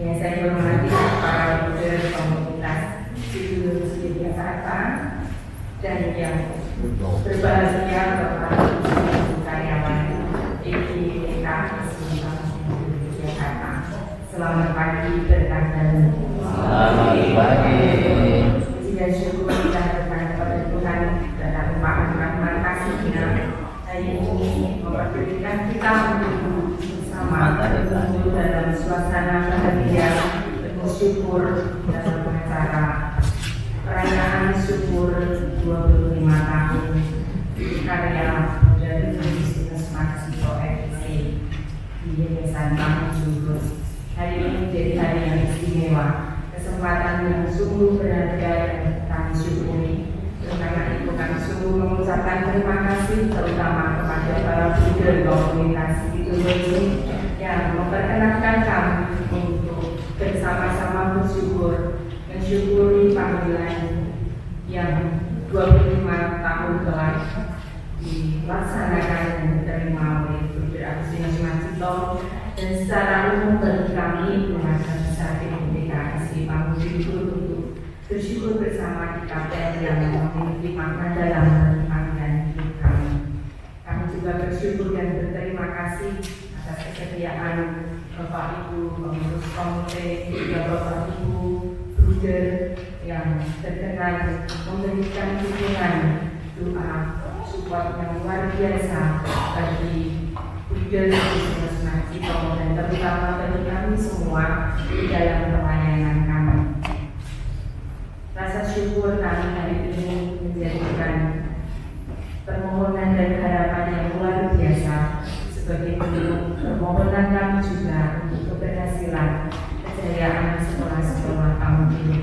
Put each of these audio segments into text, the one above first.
Yang saya hormati para leader komunitas Sipil Jakarta dan yang berbahagia Bapak Ibu karyawan EPK Jakarta. Selamat pagi berkah dan selamat pagi. Puji dan syukur kita berkah kepada Tuhan dan terima kasihnya hari ini memperdulikan kita untuk bersama berkumpul dalam suasana bahagia bersyukur dalam acara perayaan syukur 25 tahun karya dari Bisnis Maksiko FC di Yayasan Bangun Juhur. Hari ini menjadi hari yang istimewa, kesempatan yang sungguh berharga dan kami syukuri. Karena itu kami sungguh mengucapkan terima kasih terutama kepada para leader komunitas itu yang memperkenankan kami untuk bersama-sama bersyukur, mensyukuri panggilan yang 25 tahun telah dilaksanakan dan diterima oleh Bruder Agustinus Mancito, dan secara umum bagi kami keluarga besar DKSI Bangun Juhur untuk bersyukur bersama di kapel yang memiliki makna dalam panggilan hidup kami. Kami juga bersyukur dan berterima kasih atas kesediaan Bapak Ibu pengurus komite, juga Bapak Ibu Bruder yang terkenal memberikan dukungan doa support yang luar biasa bagi Bruder Agustinus Mancito dan terutama bagi kami semua di dalam pelayanan kami. Rasa syukur kami hari ini menjadikan permohonan dan harapan yang luar biasa sebagai bentuk permohonan kami juga untuk keberhasilan kejayaan sekolah-sekolah tahun ini.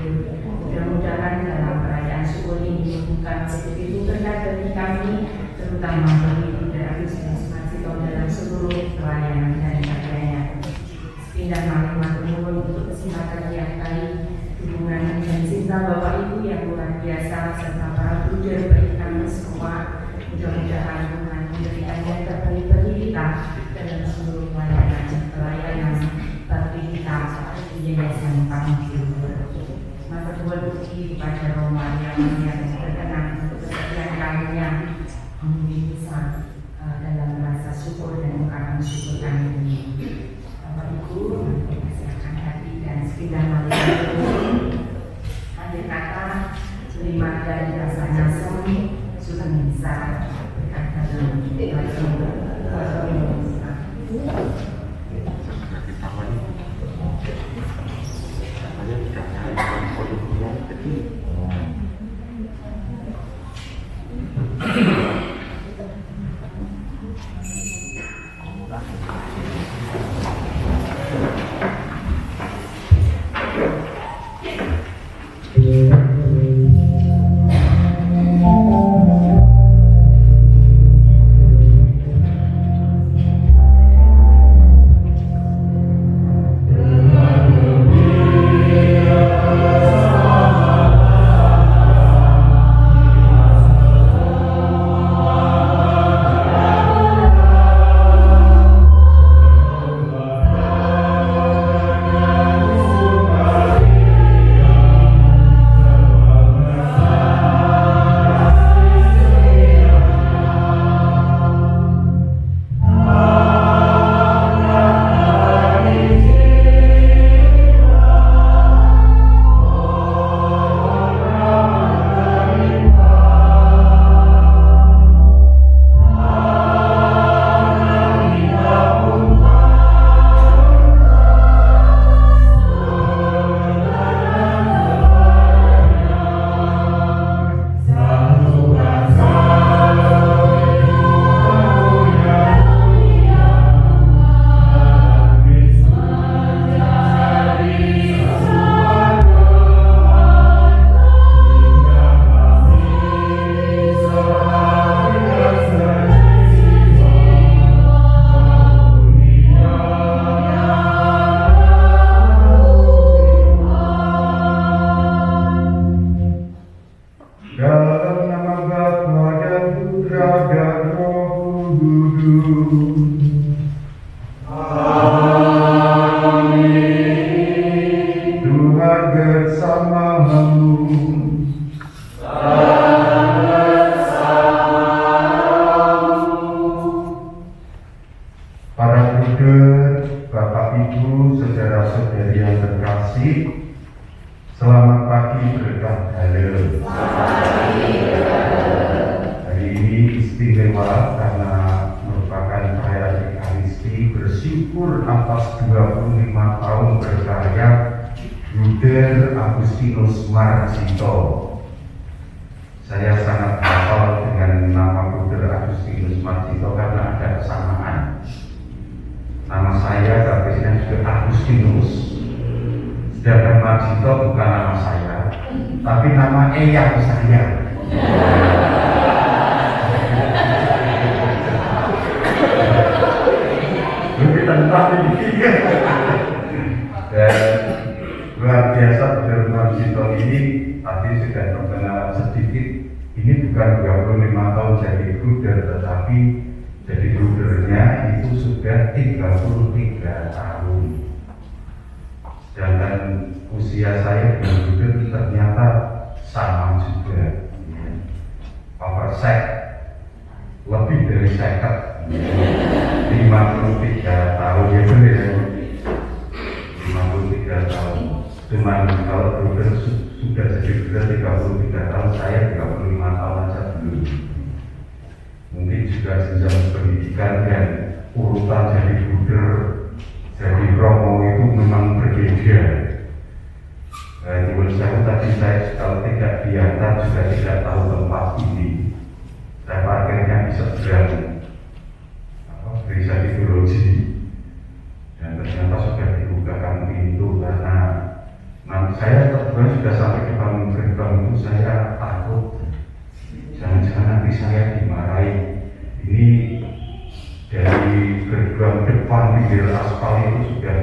Mudah-mudahan dalam perayaan syukur ini bukan begitu berkat bagi kami, terutama bagi Bruder Agustinus Mancito dalam seluruh pelayanan dan karyanya. Pindah matur nuwun untuk kesempatan yang baik, dukungan dan cinta Bapak Ibu yang luar biasa serta para bruder bagi kami semua. Mudah-mudahan Tuhan memberikan yang terbaik bagi kita dalam seluruh pelayanan bagi kita di Yayasan Bangun Juhur. Matur nuwun ugi kepada Roma yang berkenan untuk kesediaan kami yang bisa dalam rasa syukur dan ungkapan syukur kami ini. Bapak Ibu, silakan hati dan sepindah akhir kata terima dari rasanya sudah bisa berkata dalam Putra dan Roh Kudus. Amin. Tuhan bersamamu. Para bruder, Bapak Ibu, saudara-saudari yang terkasih, selamat pagi berkah Halel. Hari ini istimewa karena merupakan perayaan Ekaristi, bersyukur atas 25 tahun berkarya Bruder Agustinus Marcito. Saya sangat hafal dengan nama Bruder Agustinus Marcito karena ada kesamaan. Nama saya baptisnya juga Agustinus, sedangkan Marcito bukan nama saya, tapi nama eyang saya. Lebih tentang ini. Dan luar biasa Bruder Marcito ini tadi sudah perkenalan sedikit. Ini bukan 25 tahun jadi bruder, tetapi jadi brudernya itu sudah 33 tahun. Sedangkan usia saya dengan bruder ternyata sama juga, ya. Oversek lebih dari 53 tahun ya benar ya. 53 tahun. Cuman kalau bruder sudah jadi bruder 33 tahun, saya 35 tahun saja belum. Mungkin juga jenjang pendidikan dan urutan jadi bruder, jadi romo itu memang berbeda. Nyuwun sewu tadi saya kalau tidak diantar juga tidak tahu tempat ini. Saya parkirnya di seberang Gereja Teologi, dan ternyata sudah dibukakan pintu karena saya terus sudah sampai depan gerbang itu saya takut. Jangan-jangan nanti saya dimarahi. Ini dari gerbang depan pinggir aspal itu sudah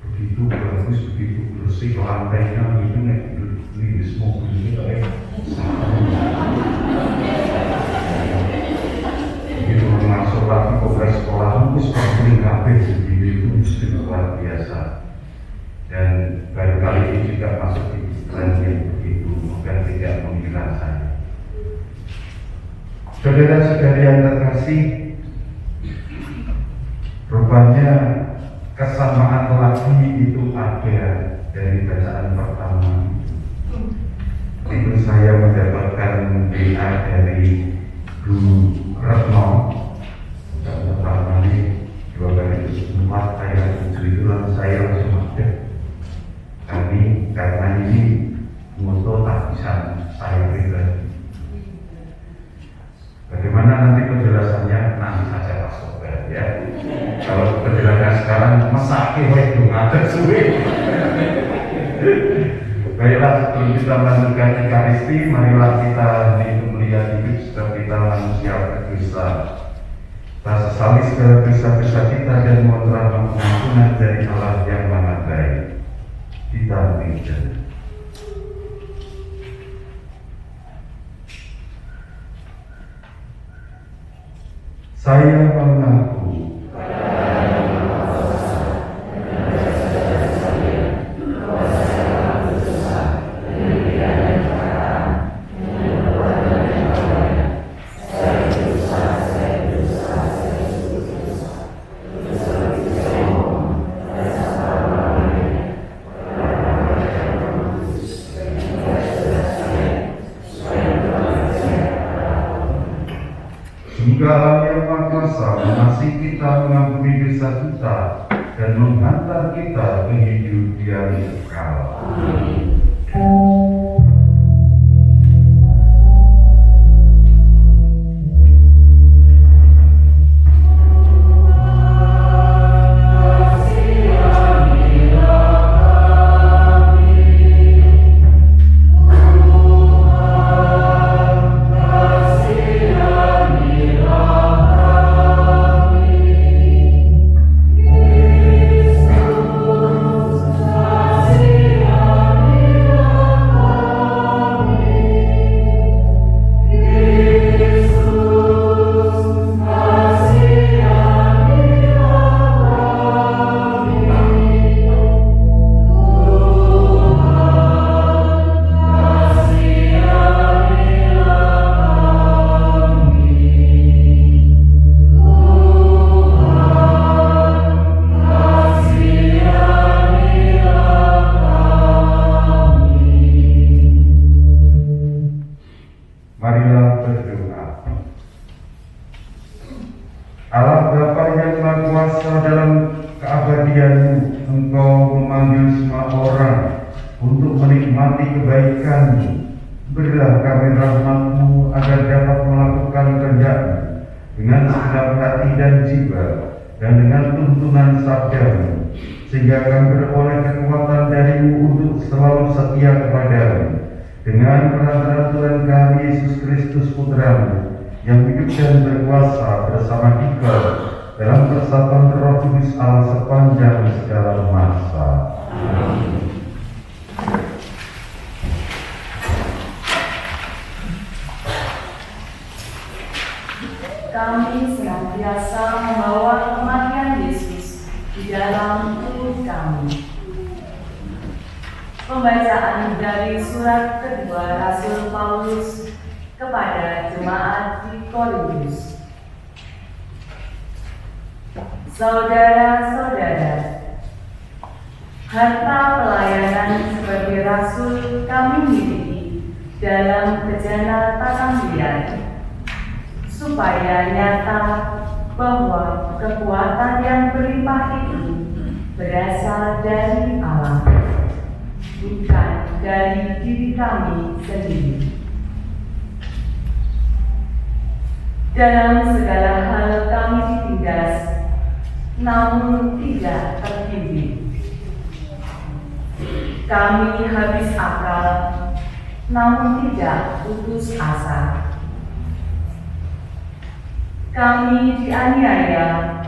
begitu bagus, begitu bersih, lantainya itu lilis mobil ini kayak begitu masuk lagi ke sekolah itu seperti kabeh sendiri itu mesti luar biasa. Dan baru kali ini juga masuk di tren yang begitu, bukan tidak mengira saya. Saudara-saudari yang terkasih, rupanya kesamaan lagi itu ada dari bacaan pertama. Itu saya mendapatkan WA dari Guru Retno. Dan pertama ini 2 kali 4 ayat 7 itu saya langsung ada. Karena ini moto tak bisa saya pribadi. Bagaimana nanti penjelasannya nanti saja Pak Sobat ya. Kalau penjelasan sekarang mesake itu ada suwe. Baiklah, sebelum kita melanjutkan Ekaristi, marilah kita itu melihat hidup sebab kita manusia berdosa. Kita sesali segala dosa-dosa kita dan mohon rahmat pengampunan dari Allah yang Maha Baik. Kita berdoa. Saya mengaku Segala yang Maha Kuasa mengasihi kita, mengampuni dosa kita, dan menghantar kita ke hidup yang kekal. Amin. kebaikan-Mu. Berilah kami rahmat-Mu agar dapat melakukan kerja-Mu dengan segenap hati dan jiwa, dan dengan tuntunan sabda-Mu, sehingga kami beroleh kekuatan dari-Mu untuk selalu setia kepada-Mu. Dengan perantara Tuhan kami Yesus Kristus Putra-Mu, yang hidup dan berkuasa bersama Kita dalam persatuan Roh Kudus Allah sepanjang segala masa. Amin. Kami senantiasa membawa kematian Yesus di dalam tubuh kami. Pembacaan dari surat kedua Rasul Paulus kepada jemaat di Korintus. Saudara-saudara, harta pelayanan sebagai rasul kami miliki dalam khazanah tanah liat, supaya nyata bahwa kekuatan yang berlimpah itu berasal dari Allah, bukan dari diri kami sendiri. Dalam segala hal kami ditindas, namun tidak terbimbing. Kami habis akal, namun tidak putus asa. Kami dianiaya,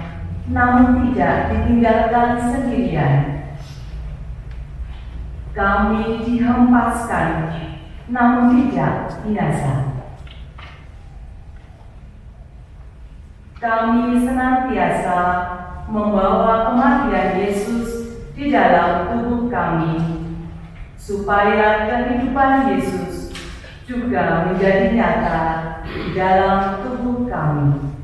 namun tidak ditinggalkan sendirian. Kami dihempaskan, namun tidak binasa. Kami senantiasa membawa kematian Yesus di dalam tubuh kami, supaya kehidupan Yesus juga menjadi nyata di dalam tubuh kami.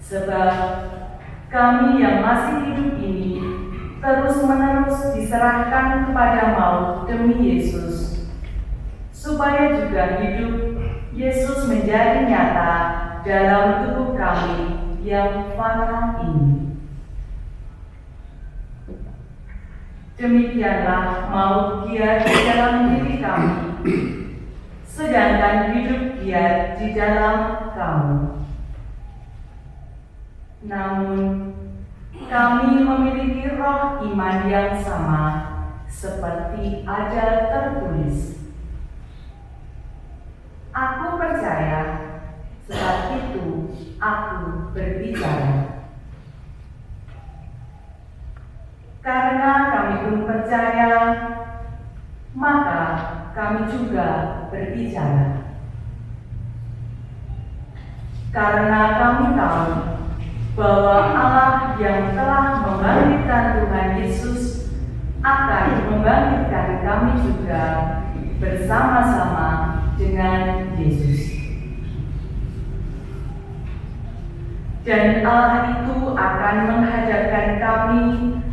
Sebab kami yang masih hidup ini terus-menerus diserahkan kepada maut demi Yesus, supaya juga hidup Yesus menjadi nyata dalam tubuh kami yang fana ini. Demikianlah maut giat di dalam diri kami, sedangkan hidup giat di dalam kamu. Namun, kami memiliki roh iman yang sama, seperti ada tertulis. Aku percaya, sebab itu aku berbicara. Karena kami pun percaya, maka kami juga berbicara. Karena kami tahu bahwa Allah yang telah membangkitkan Tuhan Yesus akan membangkitkan kami juga bersama-sama dengan Yesus. Dan Allah itu akan menghadapkan kami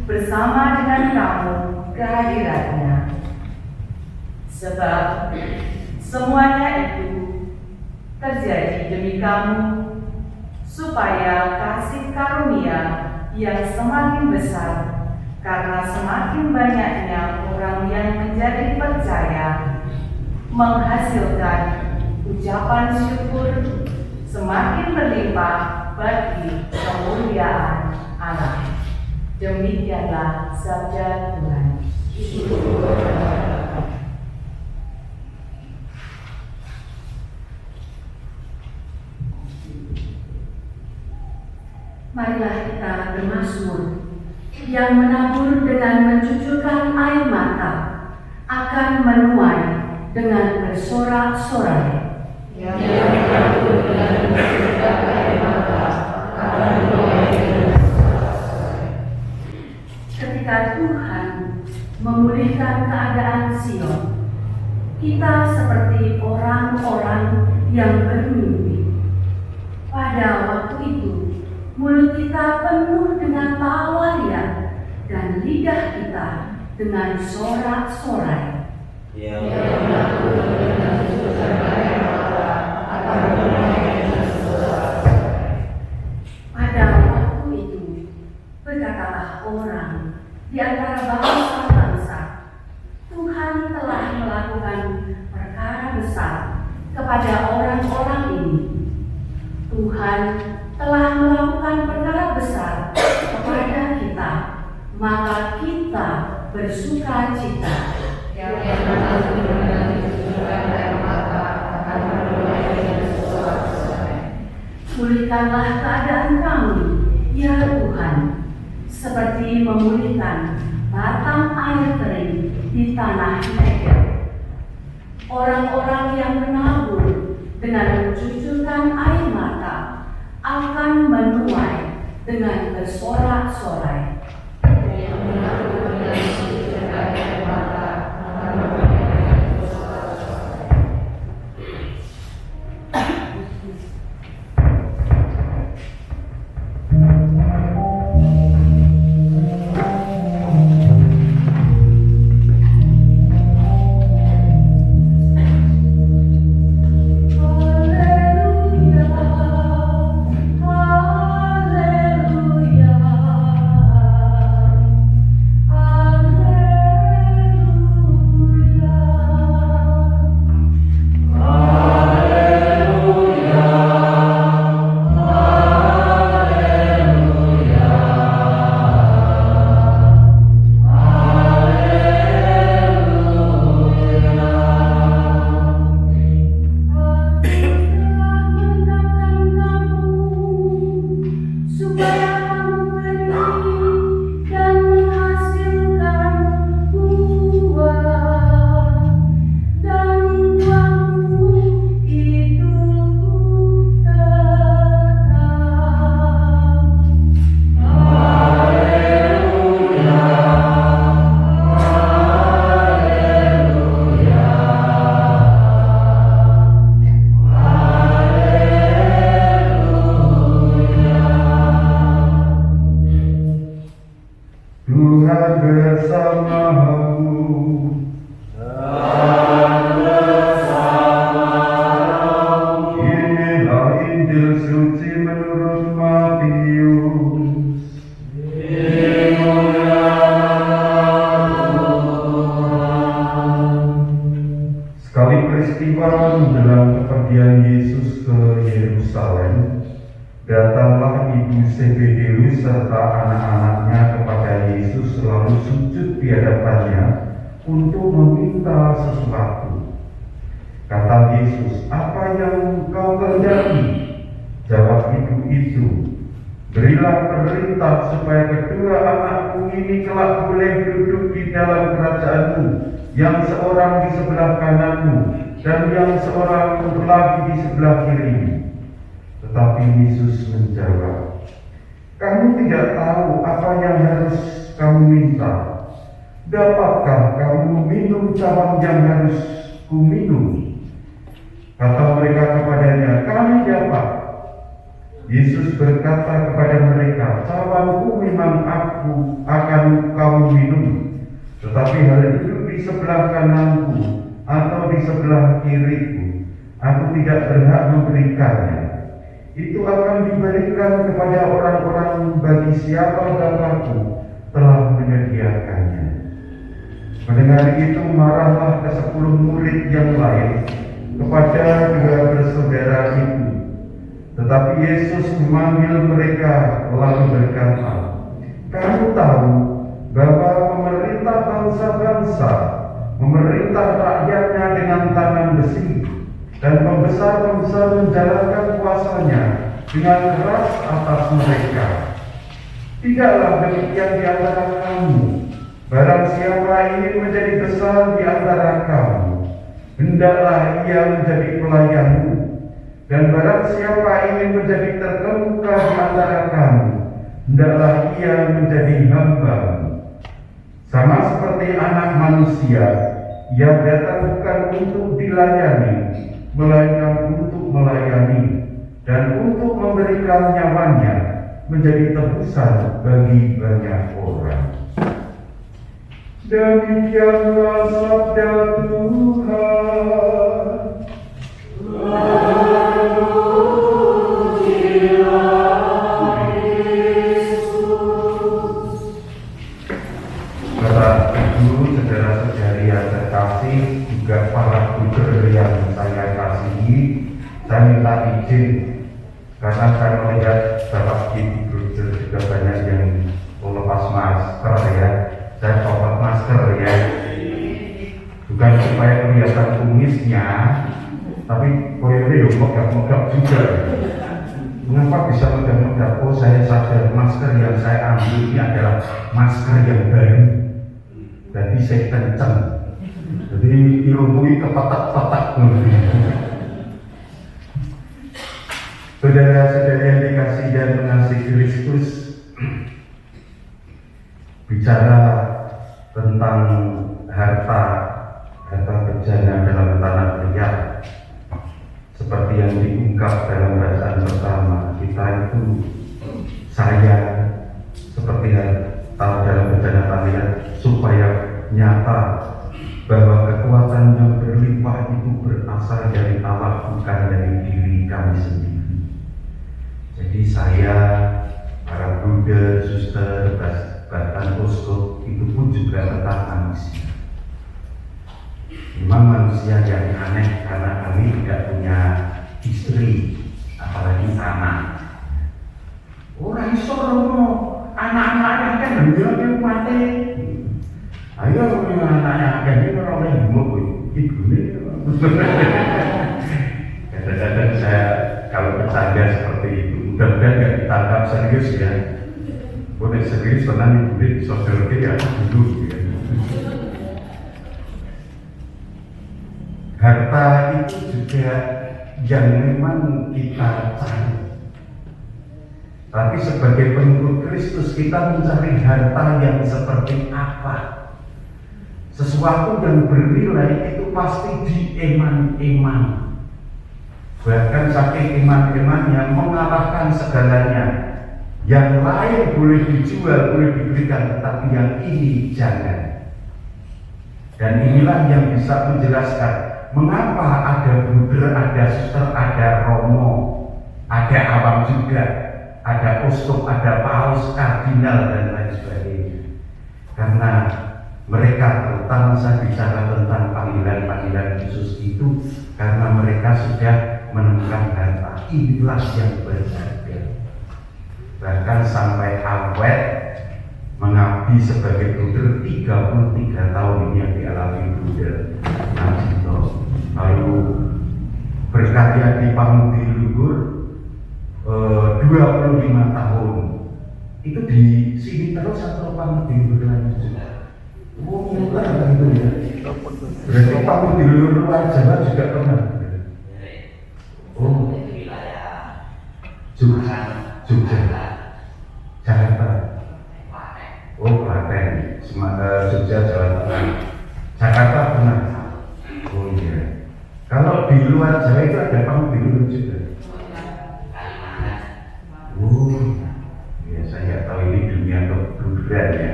bersama dengan kamu ke hadirat-Nya. Sebab semuanya itu terjadi demi kamu, supaya kasih karunia yang semakin besar karena semakin banyaknya orang yang menjadi percaya menghasilkan ucapan syukur semakin berlimpah bagi kemuliaan Allah. Demikianlah sabda Tuhan. Marilah kita bermazmur yang menabur dengan mencucurkan air mata akan menuai dengan bersorak-sorai. Yang menabur dengan mencucurkan air mata akan menuai dengan bersorak-sorai. Ketika Tuhan memulihkan keadaan Sion, kita seperti orang-orang yang bermimpi. Pada waktu itu, mulut kita penuh dengan tawa riang dan lidah kita dengan sorak-sorai. Yang menabur dengan mencucurkan air mata akan menuai dengan bersorak-sorai. Pada waktu itu, berkatalah orang di antara bangsa kepada orang-orang ini. Tuhan telah melakukan perkara besar kepada kita, maka kita bersuka cita. Yang mana Tuhan dan Tuhan dan mata akan menuai dengan sesuai. Pulihkanlah keadaan kami, ya Tuhan, seperti memulihkan batang air kering di tanah Negev. Orang-orang yang menabur dengan mencucurkan air mata akan menuai dengan bersorak-sorai. Yang mana Tuhan dan Tuhan dan mata akan menuai dengan sesuai. Tuhan bersamamu. Inilah Injil suci menurut Matius. Sekali peristiwa menjelang kepergian Yesus ke Yerusalem, datanglah ibu Zebedeus serta anak-anaknya kepada Yesus lalu sujud di hadapannya untuk meminta sesuatu. Kata Yesus, "Apa yang kau kehendaki?" Jawab ibu itu, "Berilah perintah supaya kedua anakku ini kelak boleh duduk di dalam kerajaanmu, yang seorang di sebelah kananmu dan yang seorang lagi di sebelah kirimu." Tetapi Yesus menjawab, "Kamu tidak tahu apa yang harus kamu minta. Dapatkah kamu meminum cawan yang harus kuminum?" Kata mereka kepadanya, "Kami dapat." Yesus berkata kepada mereka, "Cawanku memang aku akan kamu minum, tetapi hal itu di sebelah kananku atau di sebelah kiriku, aku tidak berhak memberikannya. Itu akan diberikan kepada orang-orang bagi siapa Bapa-Ku telah menyediakannya." Mendengar itu marahlah ke-10 murid yang lain kepada dua bersaudara itu. Tetapi Yesus memanggil mereka lalu berkata, "Kamu tahu bahwa pemerintah bangsa-bangsa memerintah rakyatnya dengan tangan besi, dan pembesar-pembesar menjalankan kuasanya dengan keras atas mereka. Tidaklah demikian di antara kamu. Barang siapa ingin menjadi besar di antara kamu, hendaklah ia menjadi pelayanmu. Dan barang siapa ingin menjadi terkemuka di antara kamu, hendaklah ia menjadi hambamu. Sama seperti Anak Manusia, ia datang bukan untuk dilayani, melainkan untuk melayani dan untuk memberikan nyawanya menjadi tebusan bagi banyak orang. Demikianlah sabda Tuhan. Bapak, Ibu, saudara-saudari yang terkasih, juga para guru yang saya kasihi, saya minta izin karena saya melihat Bapak Ibu juga banyak yang melepas masker ya. Saya copot masker ya, bukan supaya kelihatan kumisnya, tapi koyornya ya megap-megap juga. Mengapa bisa megap-megap? Oh, saya sadar masker yang saya ambil ini adalah masker yang baru. Jadi saya kenceng. Jadi ilmu kepetak-petak. Saudara-saudara yang dikasihi dan mengasihi Kristus, bicara tentang harta bejana dalam tanah liat, seperti yang diungkap dalam bacaan pertama kita itu, saya seperti yang tahu dalam bacaan tanah liat, supaya nyata bahwa kekuatan yang berlimpah itu berasal dari Allah, bukan dari diri kami sendiri. Jadi saya, para Buddha, suster, bahkan uskup itu pun juga tentang manusia. Memang manusia yang aneh karena kami tidak punya istri, apalagi anak. Orang iso anak-anaknya kan bilang mati. Ayo anaknya ini orang yang gemuk ibu ini. Kadang-kadang saya kalau bercanda seperti itu, mudah-mudahan nggak ditangkap serius ya. Boleh serius pernah di sosiologi ya dulu. Ya. Harta itu juga yang memang kita cari. Tapi sebagai pengikut Kristus kita mencari harta yang seperti apa? Sesuatu yang bernilai itu pasti dieman-eman. Bahkan saking iman-imannya mengalahkan segalanya. Yang lain boleh dijual, boleh diberikan, tetapi yang ini jangan. Dan inilah yang bisa menjelaskan mengapa ada Buddha, ada suster, ada romo, ada awam juga, ada uskup, ada paus, kardinal, dan lain sebagainya. Karena mereka, terutama saya bicara tentang panggilan-panggilan khusus itu, karena mereka sudah menemukan harta. Inilah yang berharga. Bahkan sampai awet mengabdi sebagai Buddha 33 tahun ini yang dialami Buddha Najito. Lalu berkarya di Pamudi Luhur 25 tahun. Itu di sini terus atau Pamudi Luhur lanjut? Oh, mulai itu ya. Berarti Pamudi Luhur luar Jawa juga pernah. Oh, Jogja, Jakarta. Oh, Klaten, Jogja, Jawa Tengah. Jakarta pernah. Oh iya. Kalau di luar Jawa itu ada Pamudi Luhur juga. Oh, ya saya tahu ini dunia kebudayan ya,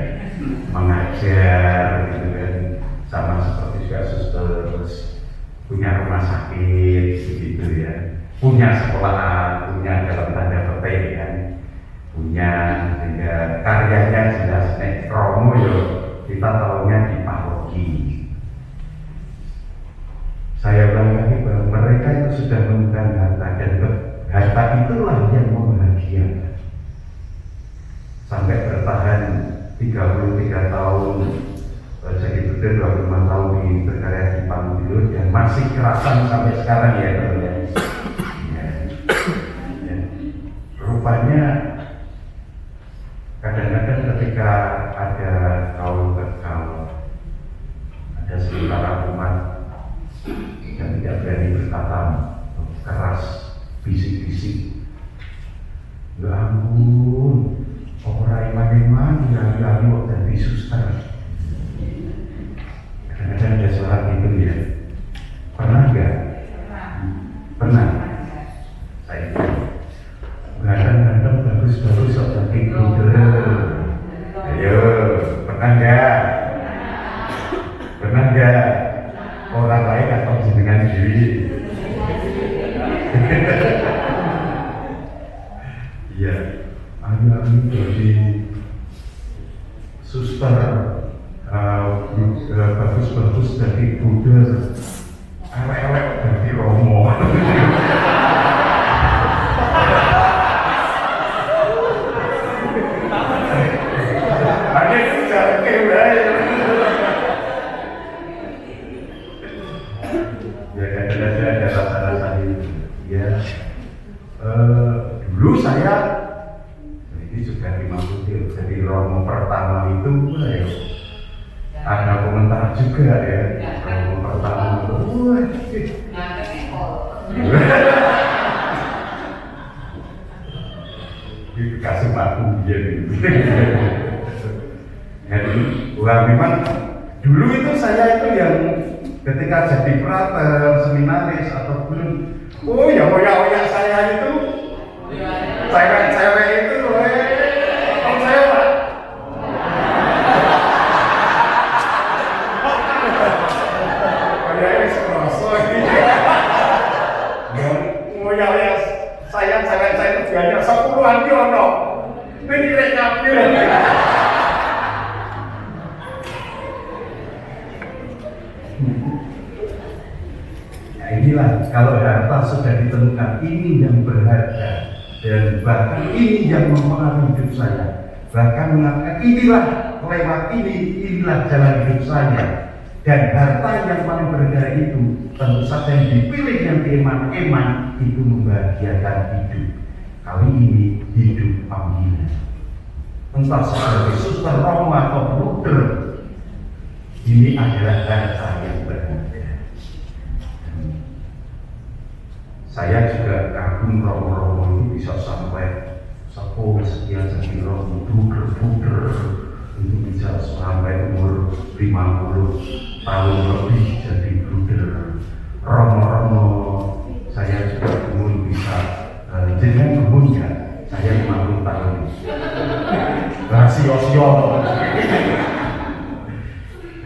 mengajar gitu kan, sama seperti juga suster, terus punya rumah sakit begitu ya, punya sekolah, punya dalam tanda petik kan, punya sehingga karyanya jelas nek romo yo kita tahunya di paroki. Saya ulang lagi bahwa mereka itu sudah menemukan harta, dan harta itulah yang membahagiakan. Sampai bertahan 33 tahun, jadi betul 25 tahun di berkarya di Pamudi Luhur, dan masih kerasan sampai sekarang ya teman-teman. Ya. Rupanya kadang-kadang ketika ada kaum ada sementara umat yang tidak berani berkata keras, bisik-bisik, ya ampun, orang iman-iman ya kok jadi suster. Kadang-kadang ada suara gitu ya. Pernah nggak? Pernah. Saya kadang-kadang bagus-bagus sok jadi Buddha. Ayo, pernah nggak? Pernah nggak? Orang lain atau jenengan diri? Iya, ada jadi suster bagus-bagus dari Buddha, elek-elek dari Romo. dulu saya ini juga dimaksudin jadi Romo pertama itu ada komentar juga ya. Romo pertama itu dikasih matu dia gitu. Jadi memang dulu itu saya itu yang ketika jadi frater, seminaris ataupun oyak saya itu cewek itu om saya Pak. Kayak ini seroso ini. Oyak saya cewek itu banyak 10-an ono. Ini rekapil. Inilah kalau harta sudah ditemukan, ini yang berharga dan bahkan ini yang mempengaruhi hidup saya. Bahkan mengatakan inilah lewat inilah jalan hidup saya. Dan harta yang paling berharga itu tentu saja yang dipilih yang eman-eman itu membahagiakan hidup. Kali ini hidup panggilan. Entah sebagai suster, romo atau bruder, ini adalah harta yang berharga. Saya juga kagum romo-romo itu bisa sampai 10 sekian jadi romo, bruder itu bisa sampai umur 50 tahun lebih jadi bruder. Romo-romo saya juga umur bisa jenengan umur ya, saya 50 tahun. Rasio-sio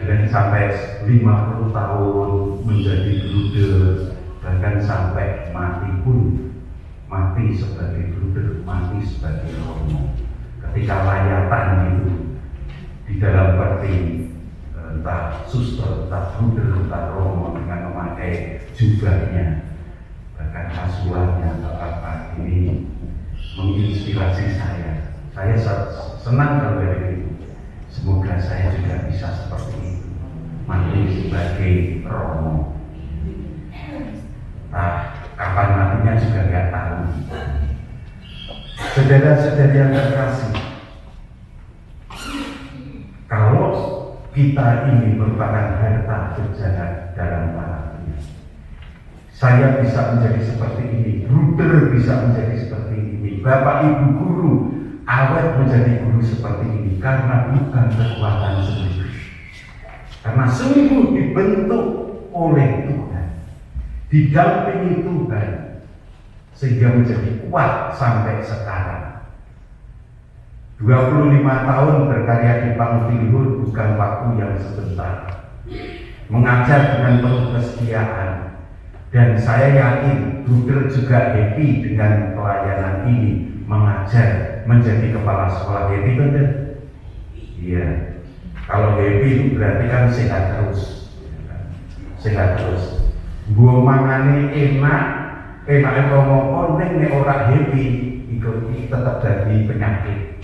dan sampai 50 tahun menjadi bruder. Bahkan sampai mati pun, mati sebagai bruder, mati sebagai romo. Ketika layatan itu di dalam peti entah suster, entah bruder, entah romo dengan memakai jubahnya, bahkan kasualnya atau apa, ini menginspirasi saya. Saya senang kalau dari itu. Semoga saya juga bisa seperti itu, mati sebagai romo. Nah, kapan matinya juga nggak tahu. Saudara-saudara yang terkasih, kalau kita ini merupakan harta berjalan dalam tanahnya, saya bisa menjadi seperti ini, bruder bisa menjadi seperti ini, bapak ibu guru awet menjadi guru seperti ini karena bukan kekuatan sendiri, karena sungguh dibentuk oleh Tuhan, didampingi Tuhan sehingga menjadi kuat sampai sekarang. 25 tahun berkarya di Pangtiliur bukan waktu yang sebentar. Mengajar dengan penuh kesetiaan, dan saya yakin Bruder juga happy dengan pelayanan ini, mengajar menjadi kepala sekolah. Happy betul? Iya. Kalau happy itu berarti kan sehat terus, sehat terus. Gua mangane enak ngomong ning nek ora happy iku tetap jadi penyakit.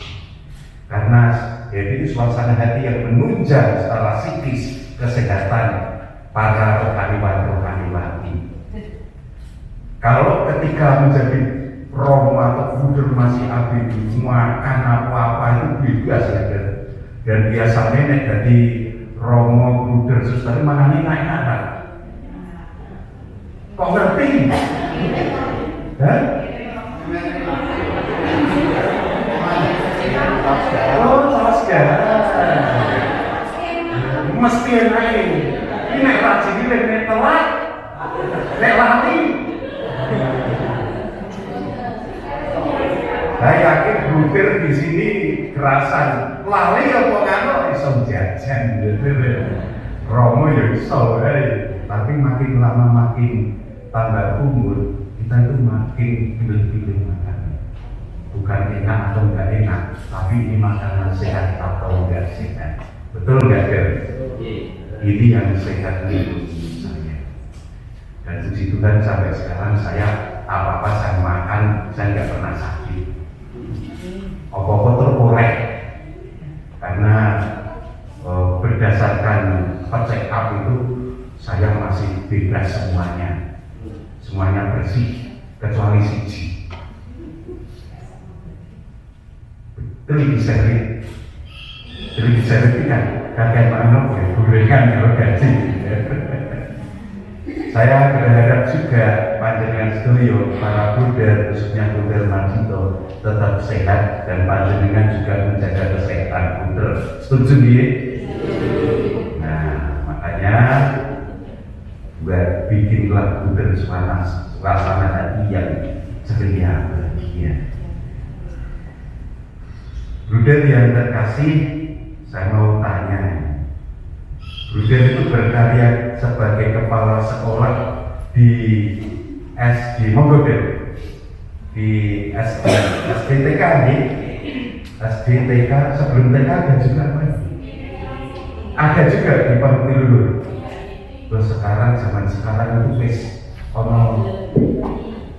Karena happy itu suasana hati yang menunjang secara psikis kesehatan para rohaniwan-rohaniwati. Kalau ketika menjadi romo atau bruder masih abdi makan apa-apa itu bebas ya, dan biasanya nek jadi romo bruder suster mangane naik-naik. Kok ngerti? Hah? Oh, tasga. Mesti enak ini. Ini nek rajin ini nek telat, nek lali. Saya yakin bruder di sini kerasan. Lali apa ngono iso jajan. Romo ya iso tapi makin lama makin tambah umur, kita itu makin pilih-pilih makanan. Bukan enak atau enggak enak, tapi ini makanan sehat atau enggak sehat. Betul enggak, Ger? Ini yang sehat di saya. Dan puji Tuhan sampai sekarang saya apa-apa saya makan, saya enggak pernah sakit. Apa-apa terkorek. Karena berdasarkan check up itu saya masih bebas semuanya bersih kecuali siji. Trigiserit kan kakek mana boleh gorengan kalau gaji. Saya berharap juga panjenengan sedoyo para Buddha khususnya Buddha Majito tetap sehat dan panjenengan juga menjaga kesehatan Buddha. Setuju ya? Nah makanya bikinlah Buddha suasana hati yang ceria bahagia. Buddha yang terkasih, saya mau tanya. Buddha itu berkarya sebagai kepala sekolah di SD Mogobe, di SDTK nih, SDTK sebelum TK ada juga apa? Ada juga di Pantilur. Terus sekarang zaman sekarang itu wis ono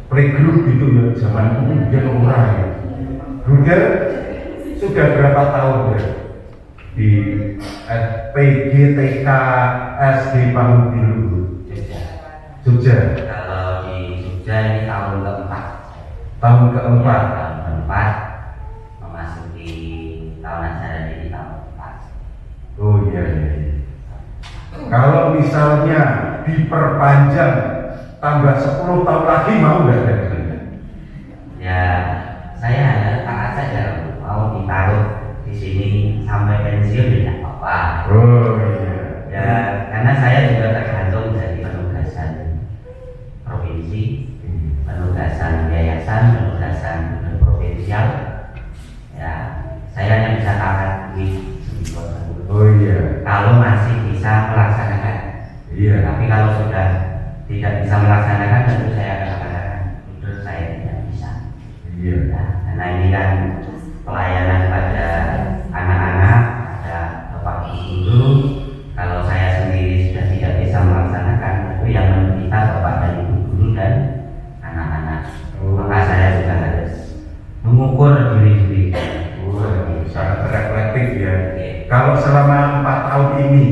playgroup gitu ya, zaman itu dia murah ya. Buddha sudah berapa tahun ya di PGTK SD Pantilur Jogja. Kalau di Jogja ini tahun keempat. Tahun keempat. Tahun keempat memasuki tahun ajaran ini tahun keempat. Oh iya. Kalau misalnya diperpanjang tambah 10 tahun lagi mau nggak? Ya saya hanya taat saja, mau ditaruh di sini sampai pensiun tidak apa-apa. Oh iya. Ya karena saya juga tergantung dari penugasan provinsi, penugasan yayasan, penugasan provinsial. Ya saya hanya bisa taat di Oh iya. kalau masih bisa melaksanakan. Iya. Tapi kalau sudah tidak bisa melaksanakan, tentu saya akan katakan menurut saya tidak bisa. Iya. Nah, karena ini kan pelayanan pada anak-anak, ada bapak guru. Kalau saya sendiri sudah tidak bisa melaksanakan, itu yang menderita bapak dan ibu guru dan anak-anak. Maka saya juga harus mengukur diri. Sangat reflektif ya. Kalau selama 4 tahun ini,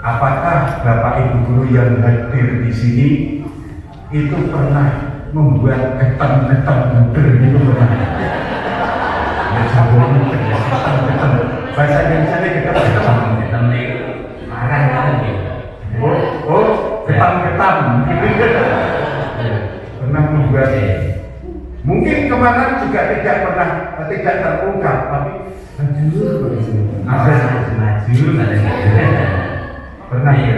apakah bapak ibu guru yang hadir di sini itu pernah membuat getam-getam buder gitu pernah? Ya sabun getam-getam. Bahasa Indonesia getam-getam. Getam itu marah kan gitu. Oh, getam-getam. Pernah membuat. Mungkin kemarin juga tidak terungkap, tapi maju pernah ya.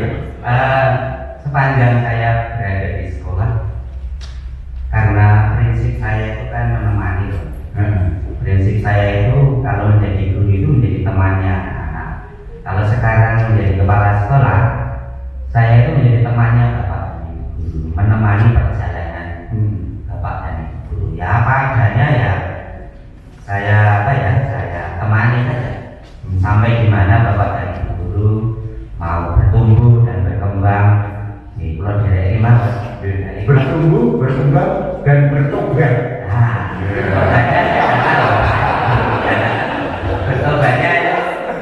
Sepanjang saya berada di sekolah, karena prinsip saya itu kan menemani. Prinsip saya itu kalau menjadi guru itu menjadi temannya anak-anak. Kalau sekarang menjadi kepala sekolah, saya itu menjadi temannya bapak dan ibu guru, menemani perjalanan bapak dan ibu guru. Ya apa adanya ya, saya temani saja sampai di mana bapak dan ibu guru mau bertumbuh dan berkembang di Pulau Derek ini bertumbuh, berkembang dan bertobat. Bertobatnya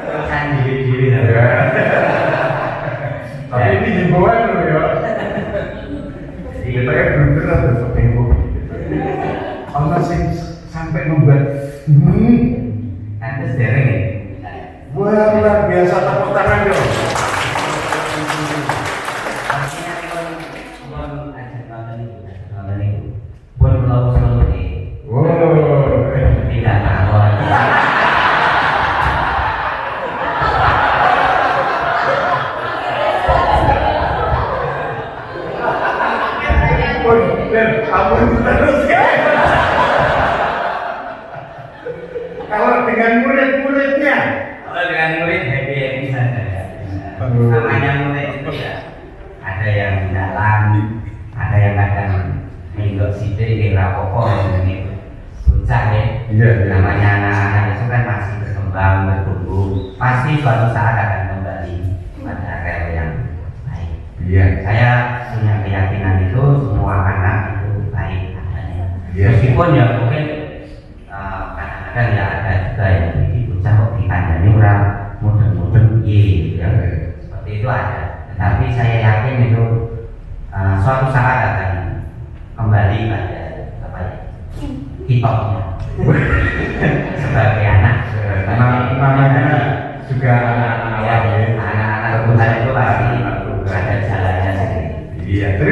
urusan diri. Tapi ini himbauan loh ya. Kita kan belum pernah bertemu. Allah sih sampai membuat Nanti sedereng ya. Wah, luar biasa, tepuk tangan dong. Tidak tahu. Ampun terus ya. Kalau dengan murid-muridnya, Kalau dengan murid happy saja ya. Namanya murid itu ya ada yang dalam, ada yang kadang minggu sidik di rapopo gitu. Bocah ya. Iya. Namanya anak-anak itu kan masih berkembang, bertumbuh. Pasti suatu saat akan kembali pada rel yang baik. Iya. Saya punya keyakinan itu semua anak itu baik adanya. Iya. Meskipun ya mungkin kadang-kadang ya ada juga yang ini bocah kok dikandani orang mudeng-mudeng ya. Seperti itu ada. Tetapi saya yakin itu suatu saat akan kembali pada apa ya, hitopnya.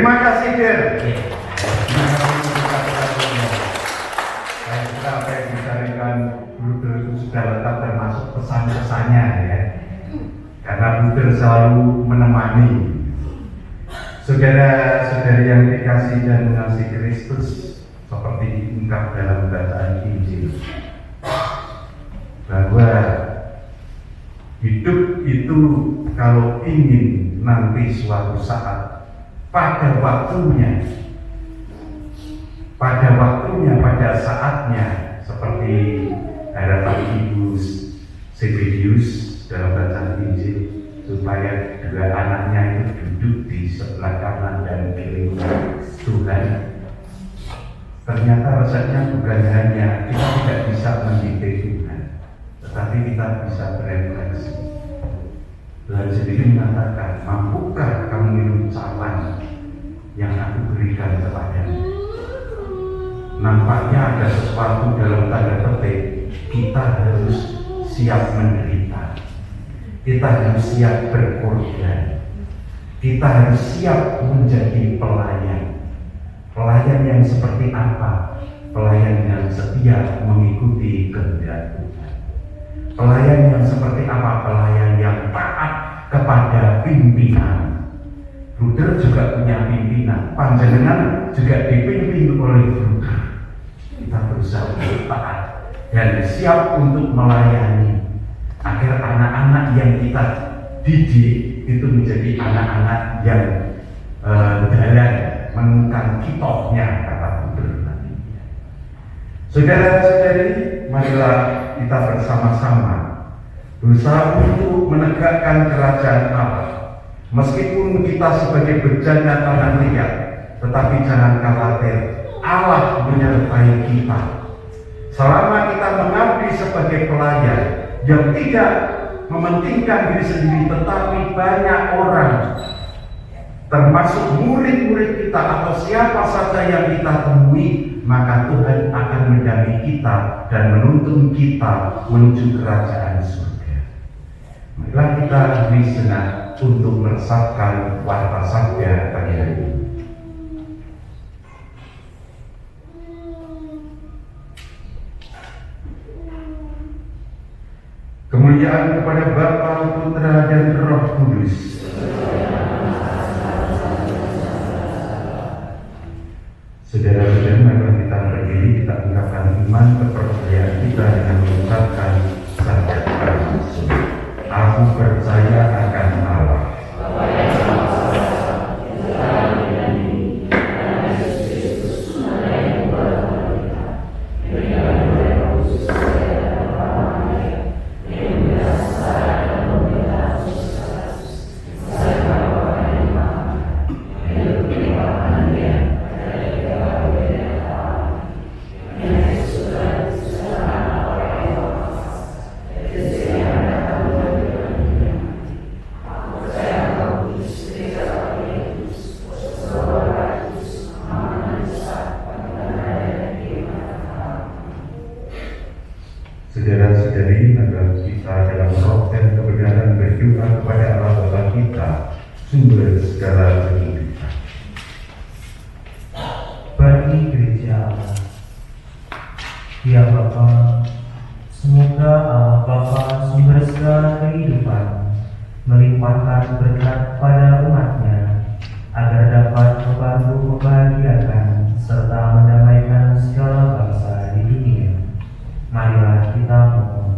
Terima kasih, Der. Iya. Terima kasih untuk kata-katanya. Saya kira apa yang dicarikan Bruder itu sudah lengkap termasuk pesan-pesannya ya. Karena Bruder selalu menemani. Saudara-saudari yang dikasih dan mengasihi Kristus, seperti diungkap dalam bacaan Injil, bahwa hidup itu kalau ingin nanti suatu saat pada waktunya, pada saatnya, seperti harapan Ibu Sebedius dalam bacaan Injil, supaya dua anaknya itu duduk di sebelah kanan dan kiri Tuhan. Ternyata rasanya bukan hanya kita tidak bisa mendidik Tuhan, tetapi kita bisa berefleksi. Tuhan sendiri mengatakan, mampukah kamu minum cawan yang aku berikan kepadamu? Nampaknya ada sesuatu dalam tanda petik, kita harus siap menderita, kita harus siap berkorban, kita harus siap menjadi pelayan. Pelayan yang seperti apa? Pelayan yang setia mengikuti kehendak Tuhan. Pelayan yang seperti apa? Pelayan yang taat kepada pimpinan. Bruder juga punya pimpinan, panjenengan juga dipimpin oleh Bruder. Kita berusaha untuk taat dan siap untuk melayani agar anak-anak yang kita didik itu menjadi anak-anak yang dalam menemukan kitoknya, kata Bruder tadi. Saudara-saudari, marilah kita bersama-sama berusaha untuk menegakkan kerajaan Allah. Meskipun kita sebagai bejana tanah liat, tetapi jangan khawatir, Allah menyertai kita. Selama kita mengabdi sebagai pelayan yang tidak mementingkan diri sendiri, tetapi banyak orang, termasuk murid-murid kita atau siapa saja yang kita temui, maka Tuhan akan mendampingi kita dan menuntun kita menuju kerajaan surga. Marilah kita beri sejenak untuk meresapkan warta sabda pagi hari ini. Kemuliaan kepada Bapa, Putra, dan Roh Kudus. Saudara-saudara, mari kita berdiri, kita ungkapkan iman kepercayaan kita dengan mengucapkan sabda Yesus. Aku percaya akan Allah. Saudara-saudari, agar kita dalam roh dan kebenaran berdoa kepada Allah Bapa kita, sumber segala kehidupan. Bagi gereja Allah, ya Bapa, semoga Allah Bapa sumber segala kehidupan melimpahkan berkat pada umatnya, agar dapat membantu membahagiakan serta mendamaikan segala bangsa di dunia. Marilah kita mohon.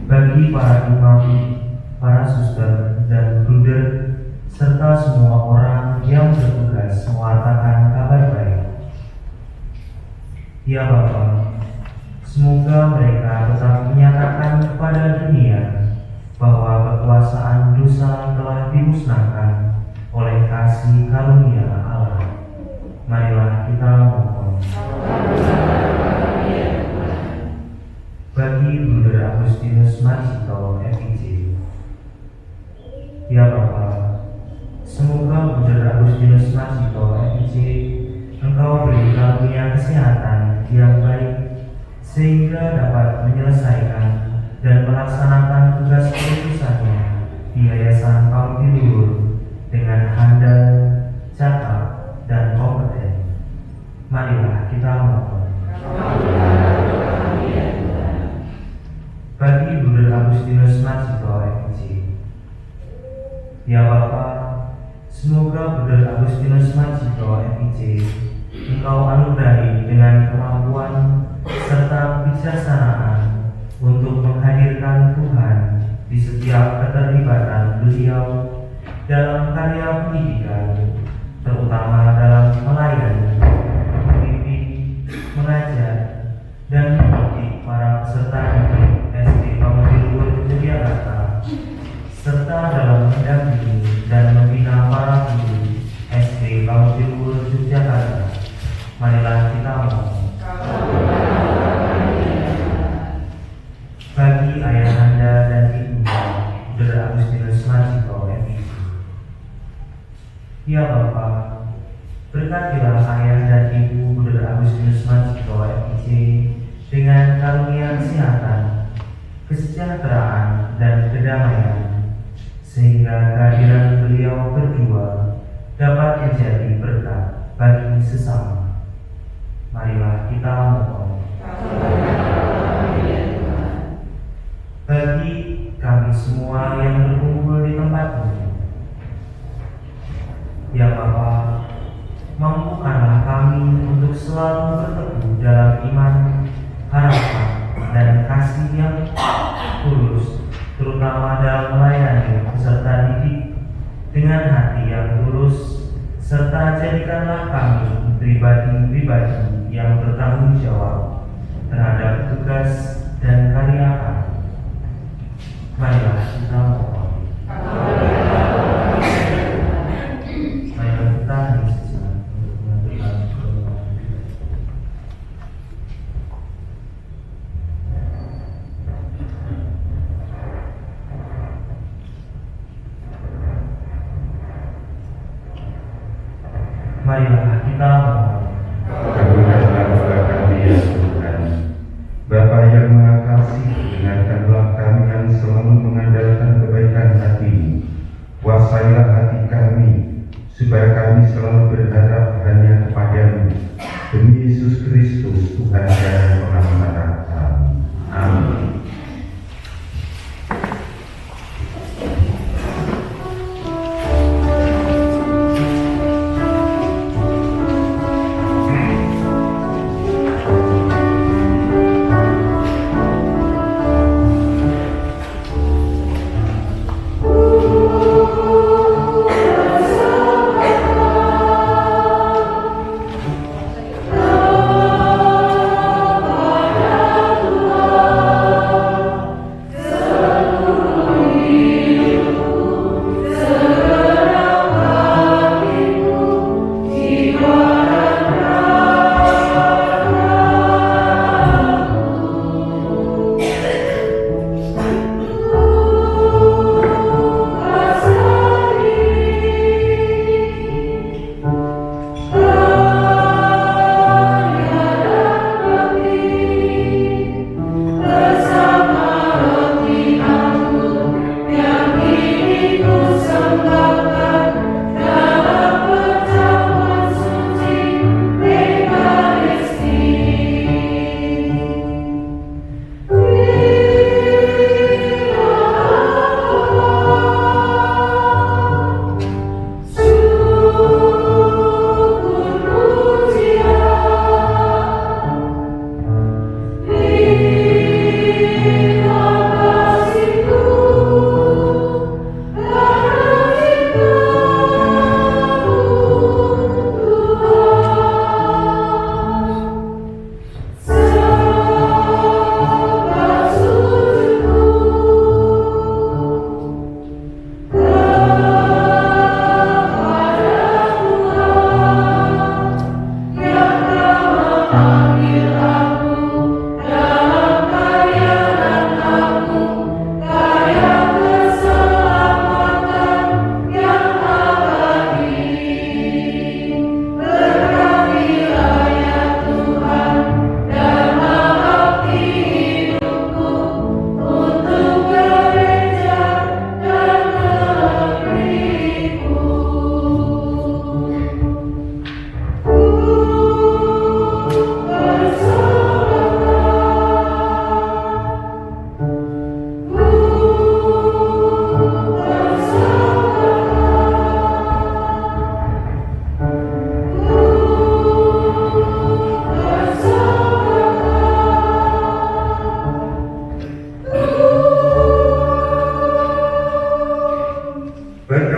Bagi para imam, para suster dan bruder, serta semua orang yang bertugas mewartakan kabar baik, ya Bapa, semoga mereka tetap menyatakan kepada dunia bahwa kekuasaan dosa telah dimusnahkan oleh kasih karunia Allah. Marilah kita mohon. Bagi Bruder Agustinus Marsito, FIJ, ya Bapa, semoga Bruder Agustinus Marsito, FIJ, Engkau beri karunia kesehatan yang baik sehingga dapat menyelesaikan dan melaksanakan tugas perutusannya di Yayasan Kaum Tidur dengan handal, cakap, dan kompeten. Marilah kita mohon. Bagi Bruder Agustinus Macito FIC. Ya Bapa, semoga Bruder Agustinus Macito FIC Engkau anugerahi dengan kemampuan serta kebijaksanaan untuk menghadirkan Tuhan di setiap keterlibatan beliau dalam karya pendidikan, terutama dalam melayani, memimpin, mengajar, dan mendidik para peserta didik SD Pamungkir Luhur Yogyakarta, serta dalam mendampingi dan membina para guru SD Pamungkir Luhur Yogyakarta. Marilah kita mohon. Bagi ayahanda dan ibunya, Bruder Agustinus Macito FIC. Ya Bapa, berkatilah ayah dan ibu Bruder Agustinus Macito FIC dengan karunia kesehatan, kesejahteraan, dan kedamaian, sehingga kehadiran beliau berdua dapat menjadi berkat bagi sesama. Marilah kita mohon. Bagi kami semua yang berkumpul di tempat ini, ya Bapa, mampukanlah kami untuk selalu berteguh dalam iman, harapan, dan kasih yang tulus, terutama dalam melayani peserta didik dengan hati yang tulus, serta jadikanlah kami pribadi-pribadi yang bertanggung jawab terhadap tugas dan karya kami. Marilah kita mohon. Marilah kita hening sejenak untuk menentukan kebenaran. Marilah kita mohon. Kabulkanlah doa kami ya Tuhan. Bapa yang Maha Kasih, dengarkanlah kami yang selalu mengandalkan kebaikan hati-Mu. Kuasailah hati kami, supaya kami selalu berharap hanya kepada-Mu. Demi Yesus Kristus, Tuhan dan Pengamat kami. Amin.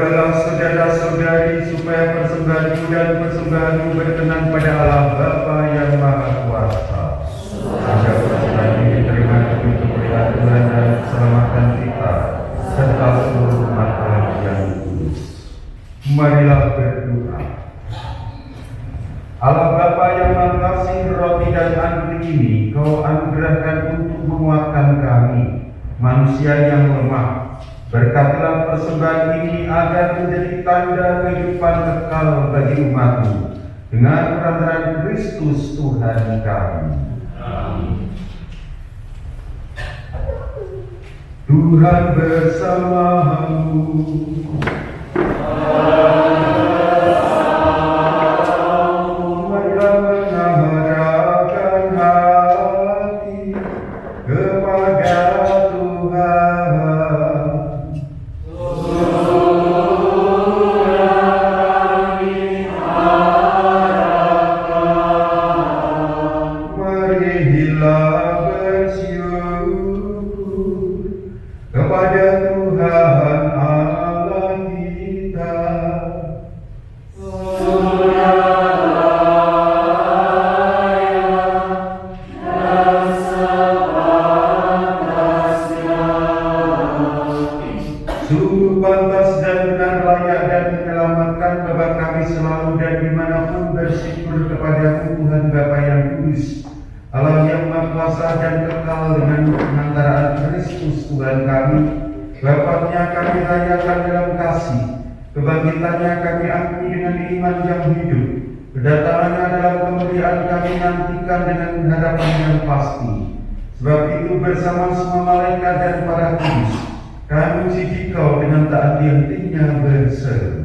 Jagalah saudara-saudari supaya persembahanmu dan persembahanmu berkenan pada Allah Bapa yang Maha Kuasa. Agar persembahan ini diterima demi kemuliaan Tuhan dan keselamatan kita serta seluruh umat Allah yang kudus. Marilah berdoa. Allah Bapa yang Maha Kasih, roti dan anggur ini Kau anugerahkan untuk menguatkan kami, manusia yang lemah. Berkatilah persembahan ini agar menjadi tanda kehidupan kekal bagi umat-Mu dengan perantaraan Kristus Tuhan kami. Amin. Tuhan bersamamu. Marilah mengarahkan hati kepada Tuhan. Kebangkitannya kami akui dengan iman yang hidup. Kedatangannya dalam kemuliaan kami nantikan dengan harapan yang pasti. Sebab itu bersama semua malaikat dan para kudus, kami puji Kau dengan tak henti-hentinya berseru.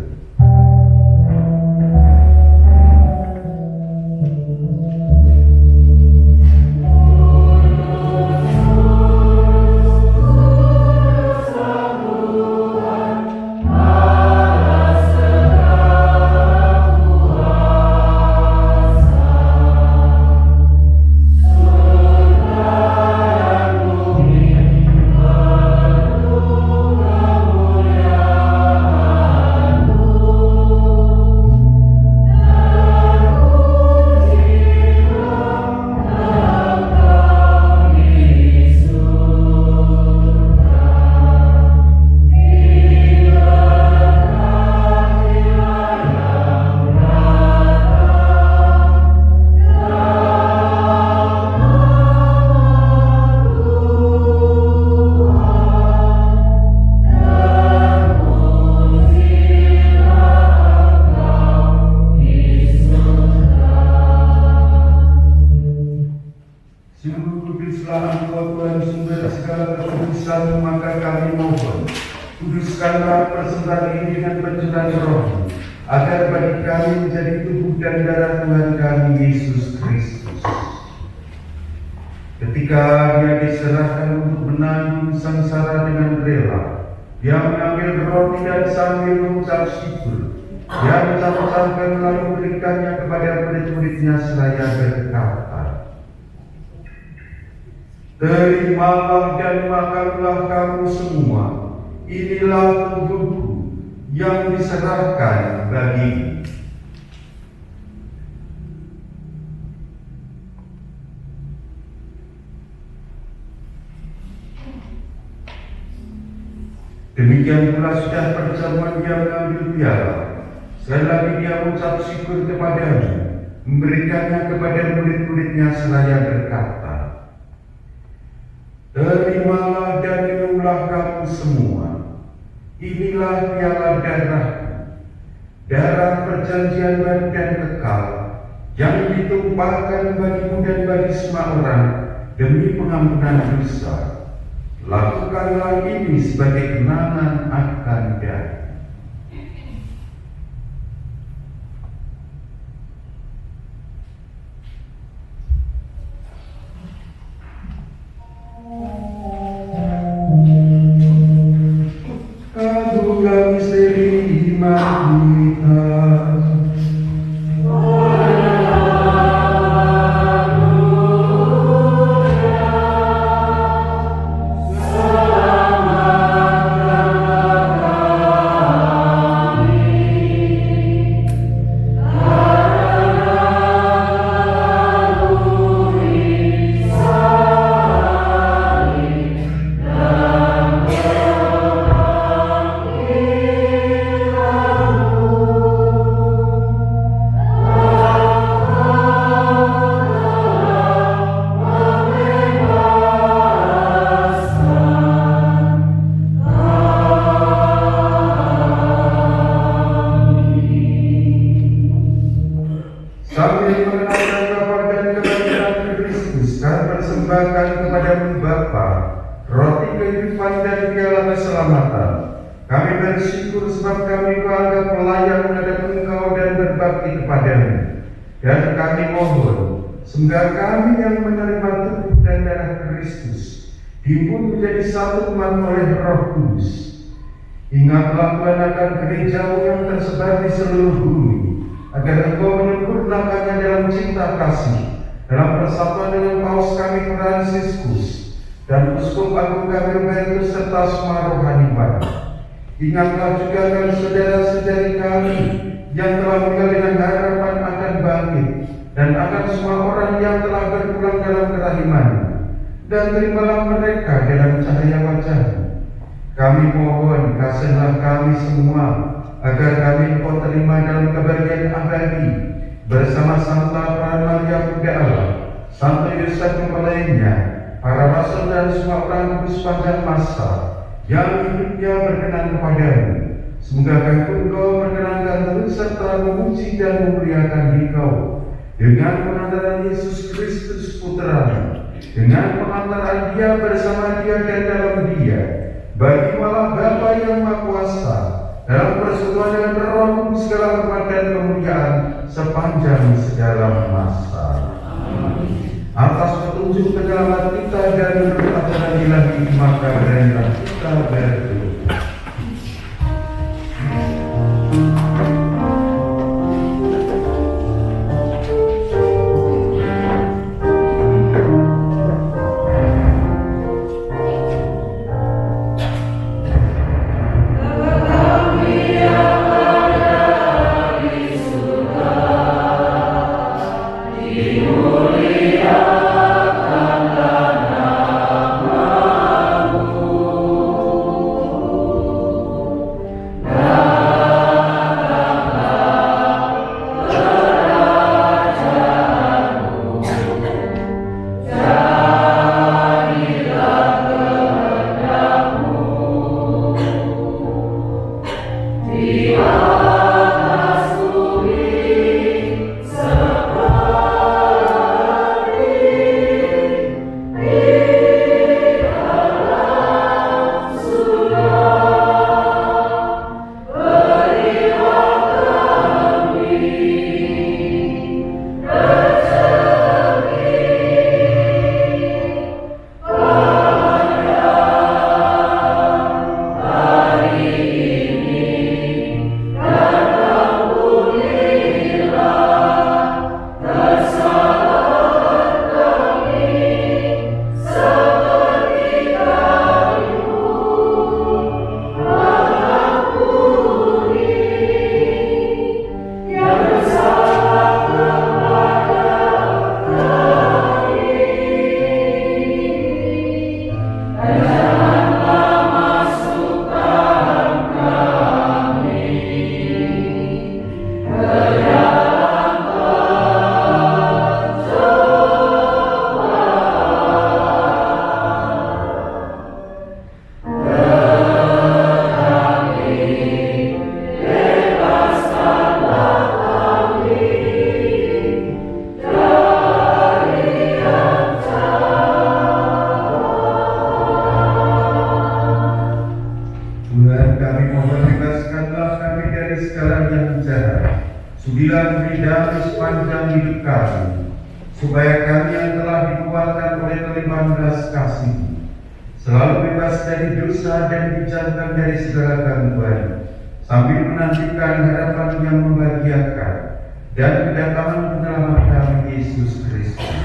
Kuduskanlah persembahan ini dengan pencurahan Roh, agar bagi kami menjadi tubuh dan darah Tuhan kami Yesus Kristus. Ketika Dia diserahkan untuk menanggung sengsara dengan rela, Dia mengambil roti dan sambil mengucap syukur, Dia mencapkan lalu memberikannya kepada murid-muridnya seraya berkata, "Terimalah dan makanlah kamu semua. Inilah tubuhku yang diserahkan bagimu." Demikian pula sudah perjamuan Dia mengambil piala. Sekali lagi Dia mengucap syukur kepadanya, memberikannya kepada murid-muridnya seraya berkata, "Terimalah dan minumlah kamu semua. Inilah piala darahku, darah perjanjian baru dan kekal, yang ditumpahkan bagimu dan bagi semua orang demi pengampunan dosa. Lakukanlah ini sebagai kenangan akan Dia." Agunglah misteri iman kita. bersyukur sebab kami bangga layak menghadap Engkau dan berbakti kepada-Mu. Dan kami mohon, semoga kami yang menerima tubuh dan darah Kristus dihimpun menjadi satu umat oleh Roh Kudus. Ingatlah Tuhan akan gereja-Mu yang tersebar di seluruh bumi, agar Engkau menyempurnakannya dalam cinta kasih, dalam persatuan dengan Paus kami Fransiskus dan Uskup Agung kami Robertus serta semua rohaniwan. Ingatlah juga akan saudara-saudari kami yang telah meninggal dengan harapan akan bangkit, dan akan semua orang yang telah berpulang dalam kerahiman-Mu, dan terimalah mereka dalam cahaya wajah-Mu. Kami mohon, kasihilah kami semua, agar kami Engkau terima dalam kebahagiaan abadi bersama Santa Maria Bunda Allah, Santo Yosef mempelainya, para rasul dan semua orang kudus sepanjang masa yang hidupnya berkenan kepada-Mu. Semoga Engkau menyenangkan terus serta memuji dan memuliakan Engkau dengan pengantaran Yesus Kristus Putra-Mu, dengan pengantaran Dia bersama Dia dan dalam Dia, bagi Allah Bapa yang Maha Kuasa, dalam persekutuan dengan Roh Kudus segala hormat dan kemuliaan sepanjang segala masa. Atas petunjuk kedalaman kita dan menurut ajaran ilahi, maka berilah kita berdoa. Sudilah beri damai sepanjang hidup kami, supaya kami yang telah dikuatkan oleh kelimpahan belas kasih selalu bebas dari dosa dan dijauhkan dari segala gangguan, sambil menantikan harapan yang membahagiakan dan kedatangan penyelamat kami Yesus Kristus.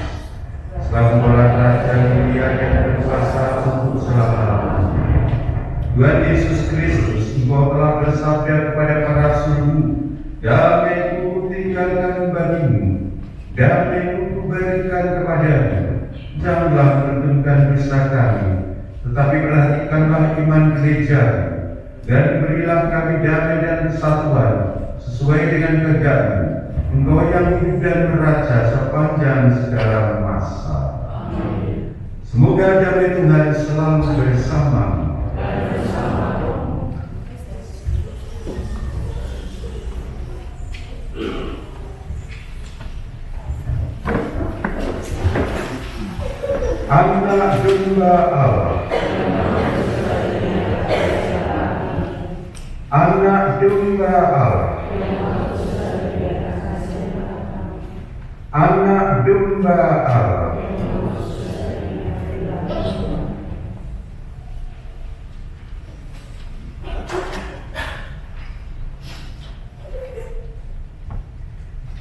Selamat Raja mulia dan berkuasa untuk selama-lamanya. Tuhan Yesus Kristus, Engkau telah bersabda kepada para rasul-Mu, damai-Ku tinggalkan bagimu, damai-Ku kuberikan kepadamu. Janganlah menentukan dosa kami, tetapi perhatikanlah iman gereja, dan berilah kami damai dan kesatuan sesuai dengan kehendak-Mu, Engkau yang hidup dan beraja sepanjang segala masa. Amin. Semoga damai Tuhan selalu bersama-Mu. Anak domba Allah, domba Allah. Anak domba Allah.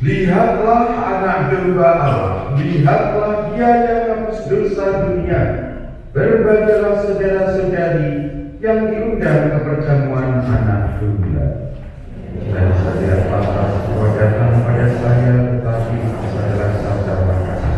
Lihatlah anak domba Allah, lihatlah dia yang menghapus dosa dunia. Berbahagialah saudara-saudari yang diundang ke perjamuan anak domba. Dan saya patah bahwa datang pada saya, tetapi adalah sabda makasih.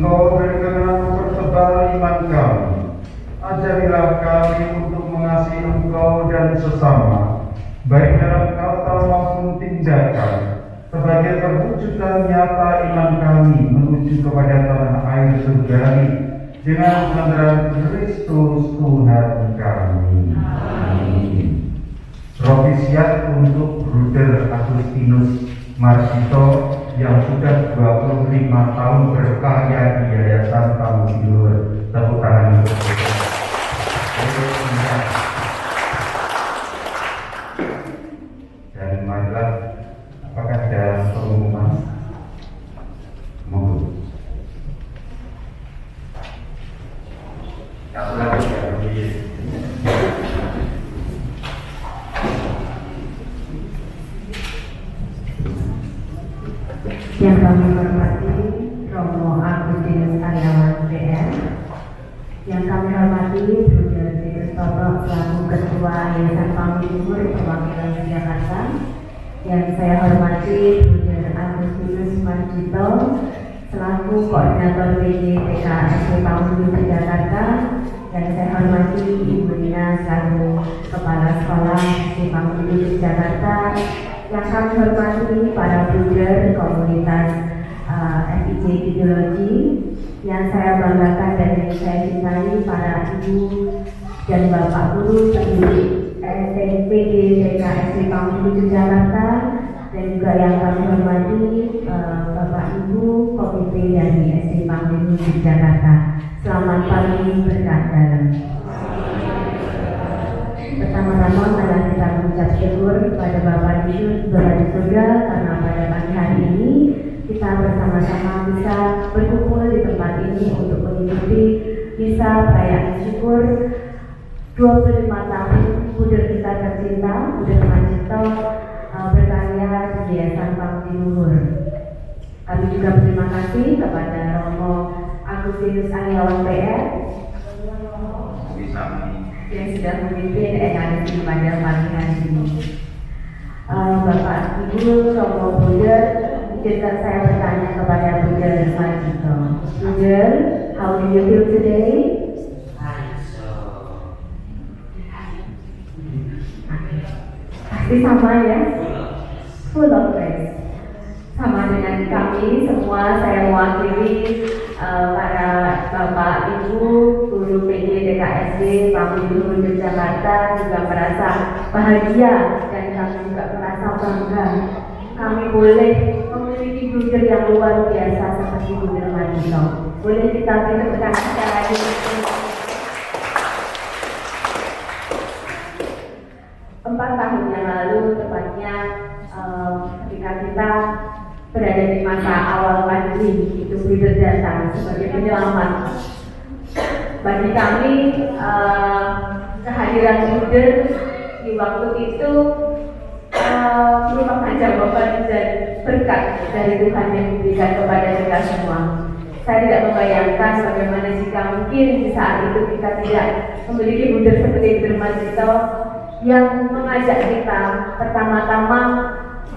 Engkau berkenan mempertebal iman kami. Ajarilah kami untuk mengasihi Engkau dan sesama, baik dalam kata maupun tindakan, sebagai perwujudan nyata iman kami menuju kepada tanah air surgawi dengan penerangan Kristus Tuhan kami. Amin. Propisiat untuk Bruder Agustinus Marsito yang sudah 25 tahun berkarya di Yayasan Tamu Tidur. Tepuk tangan untuk Bruder. Dan marilah, apakah ada pengumuman? Monggo. Yang kami hormati Romo Agustinus Aryawan PR, yang kami hormati Bruder Titus Toto selaku Ketua Yayasan Tamu Timur Perwakilan Jakarta, yang saya hormati Bruder Agustinus Marsito selaku Koordinator PJ TKSD Tamu Timur Jakarta, yang saya hormati Ibu Nina selaku Kepala Sekolah SD Tamu Timur Jakarta, yang kami hormati para bruder komunitas FIJ Ideologi, yang saya banggakan dan yang saya cintai para ibu dan bapak guru pendidik SMPD TKSD Tamu Jakarta, dan juga yang kami hormati bapak ibu komite dari SD Tamu Jakarta. Selamat pagi berkah dalam. Pertama-tama adalah kita mengucap syukur kepada Bapak Yesus berada di surga, karena pada pagi hari ini kita bersama-sama bisa berkumpul di tempat ini untuk mengikuti misa perayaan syukur 25 tahun Bruder kita tercinta, Bruder Marsito berkarya di Yayasan Tamu Timur. Kami juga berterima kasih kepada Romo Agustinus Aryawan PR yang sudah memimpin NRC pada pagi hari ini. Bapak Ibu Romo Bruder, izinkan saya bertanya kepada Bruder Marsito. Bruder, how do you feel today? Pasti sama ya? Full of praise. Sama dengan kami semua, saya mewakili para bapak ibu guru PJ DKSD Tamu Timur Jakarta juga merasa bahagia, dan kami juga merasa bangga kami boleh memiliki bruder yang luar biasa seperti Bruder Marsito. Boleh kita berikan secara lagi. 4 tahun yang lalu tepatnya, ketika kita berada di masa awal pandemi, itu Bruder datang sebagai penyelamat. Bagi kami, kehadiran Bruder di waktu itu merupakan jawaban dan berkat dari Tuhan yang diberikan kepada kita semua. Saya tidak membayangkan bagaimana jika mungkin di saat itu kita tidak memiliki Bruder seperti Bruder Marsito yang mengajak kita pertama-tama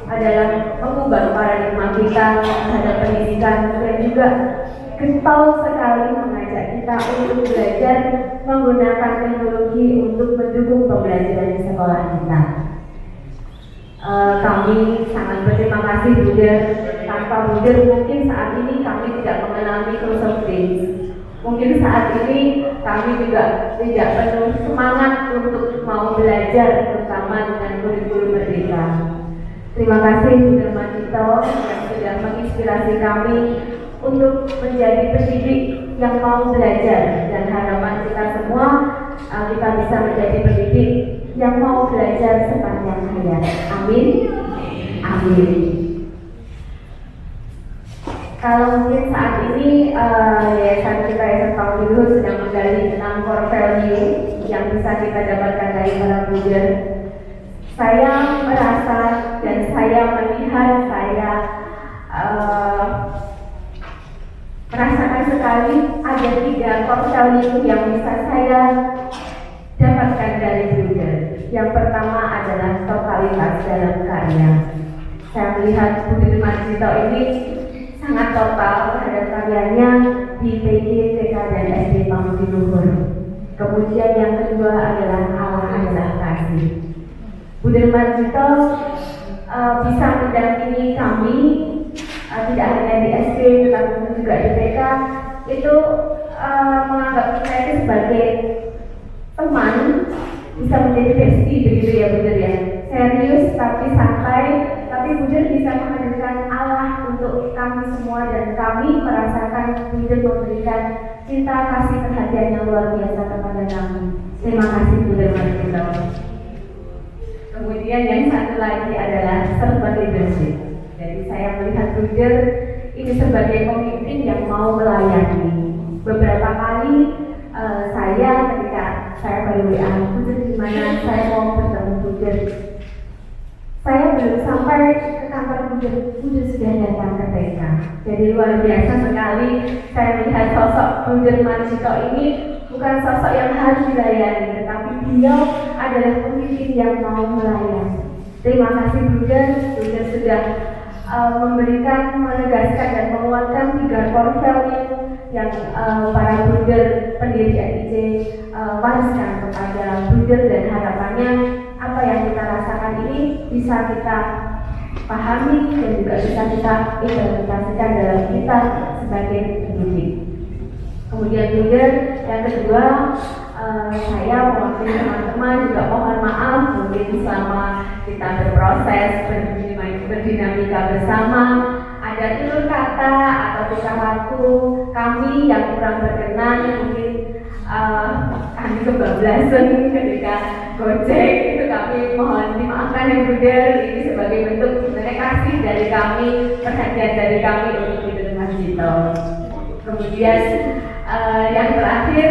adalah mengubah paradigma kita terhadap pendidikan, dan juga getol sekali mengajak kita untuk belajar menggunakan teknologi untuk mendukung pembelajaran di sekolah kita. Kami sangat berterima kasih Bruder. Tanpa Bruder mungkin saat ini kami tidak mengenal Microsoft Teams. Mungkin saat ini kami juga tidak penuh semangat untuk mau belajar bersama dengan kurikulum Merdeka. Terima kasih Bruder Marsito yang sudah menginspirasi kami untuk menjadi pendidik yang mau belajar, dan harapan kita semua kita bisa menjadi pendidik yang mau belajar sepanjang hayat. Amin. Amin. Kalau mungkin saat ini yayasan kita Yayasan Tamu Timur sedang menggali 6 core value yang bisa kita dapatkan dari para Bruder. Saya merasa dan saya melihat, saya merasakan sekali ada 3 core value yang bisa saya dapatkan dari Bruder. Yang pertama adalah totalitas dalam karya. Saya melihat Bruder Marsito ini sangat total terhadap karyanya. di PG, TK, dan SD Pamudi Luhur. Kemudian yang kedua adalah Allah adalah kasih. Bunda Marjito bisa mendampingi kami tidak hanya di SD tetapi juga di TK, itu menganggap kita itu sebagai teman, bisa menjadi bestie begitu ya Bunda ya. Serius tapi santai, tapi Bunda bisa menghadirkan Allah untuk kami semua dan kami merasakan Bunda memberikan cinta kasih perhatian yang luar biasa kepada kami. Terima kasih Bunda Marjito. Kemudian yang satu lagi adalah servant leadership. Jadi saya melihat Bunda ini sebagai pemimpin yang mau melayani. Beberapa kali saya ketika saya baru WA Bunda di mana saya mau bertemu Bunda, saya belum sampai ke kantor Bunda sudah datang ke TK. Jadi luar biasa sekali saya melihat sosok Bunda Marjito ini bukan sosok yang harus dilayani, tetapi beliau adalah pemimpin yang mau melayani. Terima kasih Bunda sudah memberikan, menegaskan dan menguatkan 3 core value yang para Bunda pendiri IC wariskan kepada Bunda, dan harapannya apa yang kita rasakan ini bisa kita pahami dan juga bisa kita implementasikan dalam kita sebagai pendidik. Kemudian Bunda, yang kedua, saya mewakili teman-teman juga mohon maaf mungkin selama kita berproses berdinamika bersama ada tutur kata atau tingkah laku kami yang kurang berkenan, mungkin kami kebablasan ketika Gojek, itu kami mohon dimaafkan ya Bunda. Ini sebagai bentuk sebenarnya kasih dari kami, perhatian dari kami untuk Bunda Marjito. Kemudian yang terakhir,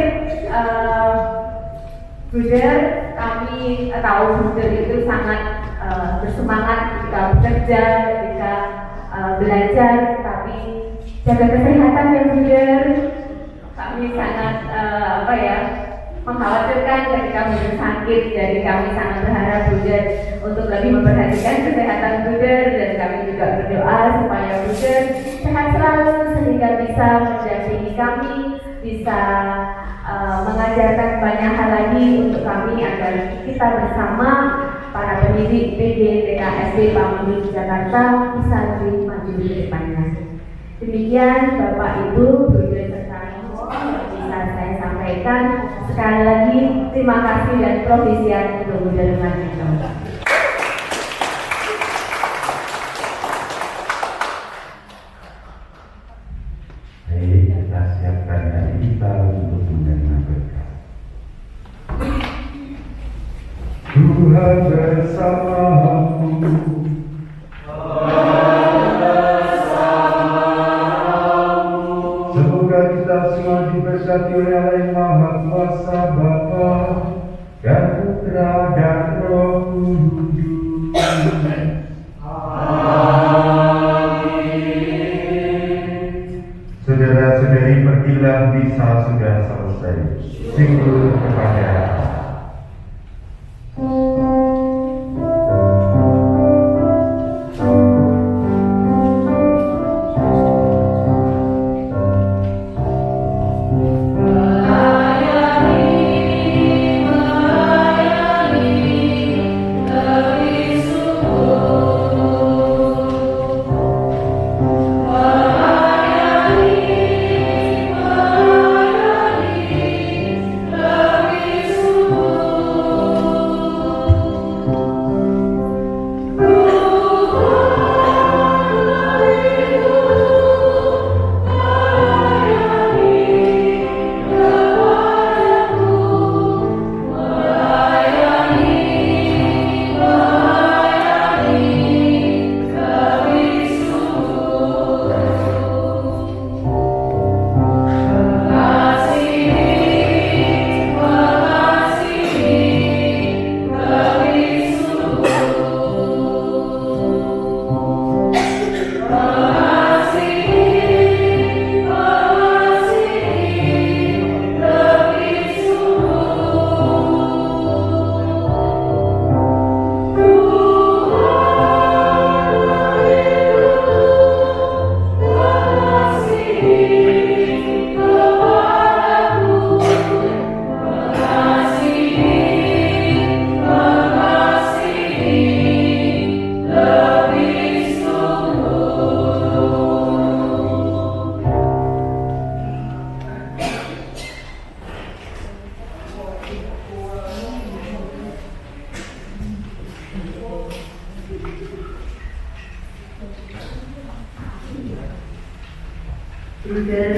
Bunda, kami tahu Bunda itu sangat bersemangat ketika bekerja, ketika belajar, tapi jaga kesehatan ya Bunda. Kami sangat mengkhawatirkan ketika Bunda sakit, jadi kami sangat berharap Bunda untuk lebih memperhatikan kesehatan Bunda, dan kami juga berdoa supaya Bunda sehat selalu sehingga bisa mendampingi kami, bisa mengajarkan banyak hal lagi untuk kami agar kita bersama para pendidik PG, TK, SD Pamudi Jakarta bisa lebih maju ke depannya. Demikian Bapak Ibu, Bunda serta Ibu yang bisa saya sampaikan. Sekali lagi terima kasih dan provisian untuk Bunda Marjito. Baik, kita siapkan dari kita untuk menerima berkat. Tuhan bersamamu. Semoga kita semua diberkati oleh Allah yang Maha Kuasa, Bapa dan Putra dan Roh Kudus. Saudara-saudari, pergilah, misa sudah selesai. Syukur kepada Allah.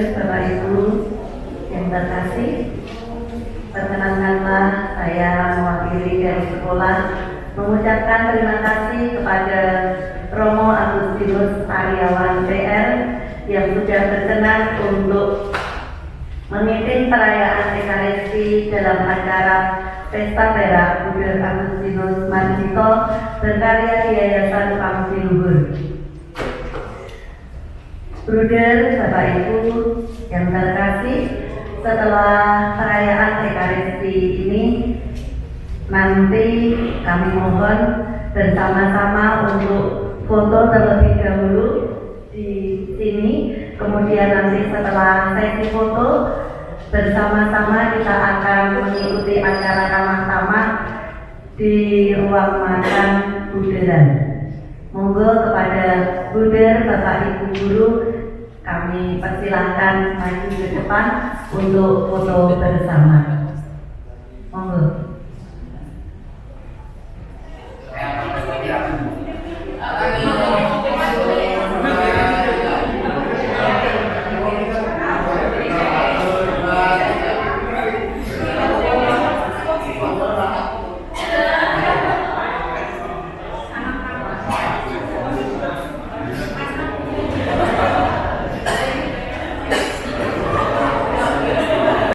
Bruder, Bapak Ibu yang terkasih, perkenankanlah saya mewakili dari sekolah mengucapkan terima kasih kepada Romo Agustinus Aryawan PR yang sudah berkenan untuk memimpin perayaan Ekaristi dalam acara Pesta Perak Bruder Agustinus Marjito berkarya di Yayasan Pangsi Luhur. Bruder, Bapak Ibu yang terkasih, setelah perayaan Ekaristi ini nanti kami mohon bersama-sama untuk foto terlebih dahulu di sini, kemudian nanti setelah sesi foto bersama-sama kita akan mengikuti acara ramah tamah di ruang makan Bruderan. Monggo kepada Bruder, Bapak Ibu guru, kami persilahkan maju ke depan untuk foto bersama. Monggo.